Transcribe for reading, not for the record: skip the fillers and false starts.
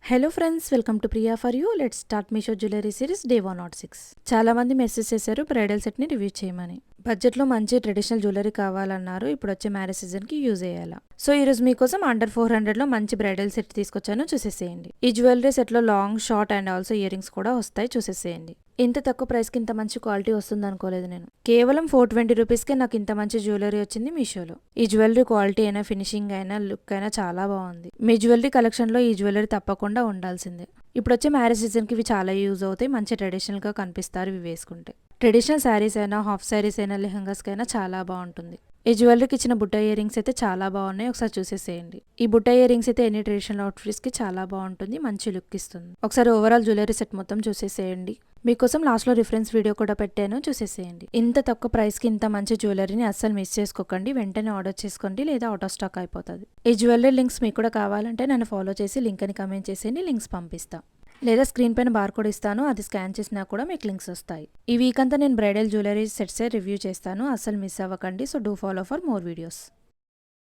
Hello friends, welcome to Priya for you. Let's start Meesho jewellery series day 106. చాలా మంది message చేశారు bridal సెట్ని review చేయమని. బడ్జెట్లో మంచి ట్రెడిషనల్ జ్యువెలరీ కావాలన్నారు. ఇప్పుడు వచ్చే మ్యారేజ్ సీజన్కి యూజ్ అయ్యేలా. సో ఈరోజు మీకోసం అండర్ 400లో మంచి బ్రైడల్ సెట్ తీసుకొచ్చాను, చూసేసేయండి. ఈ జ్యువెలరీ సెట్లో long, short and also ear rings కూడా వస్తాయి, చూసేసేయండి. ఇంత తక్కువ ప్రైస్కి ఇంత మంచి క్వాలిటీ వస్తుంది అనుకోలేదు నేను. కేవలం 420 రూపీస్కే నాకు ఇంత మంచి జ్యువెలరీ వచ్చింది మీషోలో. ఈ జ్యువెలరీ క్వాలిటీ అయినా, ఫినిషింగ్ అయినా, లుక్ అయినా చాలా బాగుంది. మీ జ్యువెలరీ కలెక్షన్లో ఈ జ్యువెలరీ తప్పకుండా ఉండాల్సిందే. ఇప్పుడు వచ్చే మ్యారేజ్ సీజన్కి ఇవి చాలా యూజ్ అవుతాయి. మంచి ట్రెడిషనల్గా కనిపిస్తారు ఇవి వేసుకుంటే. ట్రెడిషనల్ శారీస్ అయినా, హాఫ్ శారీస్ అయినా, లెహంగాస్కి అయినా చాలా బాగుంటుంది. ఈ జ్యువెలరీకి ఇచ్చిన బుట్ట ఇయర్ రింగ్స్ అయితే చాలా బాగున్నాయి, ఒకసారి చూసేసేయండి. ఈ బుట్ట ఇయర్ రింగ్స్ అయితే ఎనీ ట్రెడిషనల్ అవుట్ఫిట్స్కి చాలా బాగుంటుంది, మంచి లుక్ ఇస్తుంది. ఒకసారి ఓవరాల్ జ్యువెలరీ సెట్ మొత్తం చూసేసేయండి. మీకోసం లాస్ట్లో రిఫరెన్స్ వీడియో కూడా పెట్టాను, చూసేసేయండి. ఇంత తక్కువ ప్రైస్కి ఇంత మంచి జ్యువెలరీని అస్సలు మిస్ చేసుకోకండి. వెంటనే ఆర్డర్ చేసుకోండి, లేదా అవుట్ ఆఫ్ స్టాక్ అయిపోతుంది. ఈ జ్యువెలరీ లింక్స్ మీకు కూడా కావాలంటే నన్ను ఫాలో చేసి లింక్ అని కమెంట్ చేసేయండి, లింక్స్ పంపిస్తా. లేదా స్క్రీన్ పైన బార్కోడ్ ఇస్తాను, అది స్కాన్ చేసినా కూడా మీకు లింక్స్ వస్తాయి. ఈ వీక్ అంతా నేను బ్రైడల్ జ్యువెలరీ సెట్సే రివ్యూ చేస్తాను, అస్సలు మిస్ అవ్వకండి. So do follow for more videos.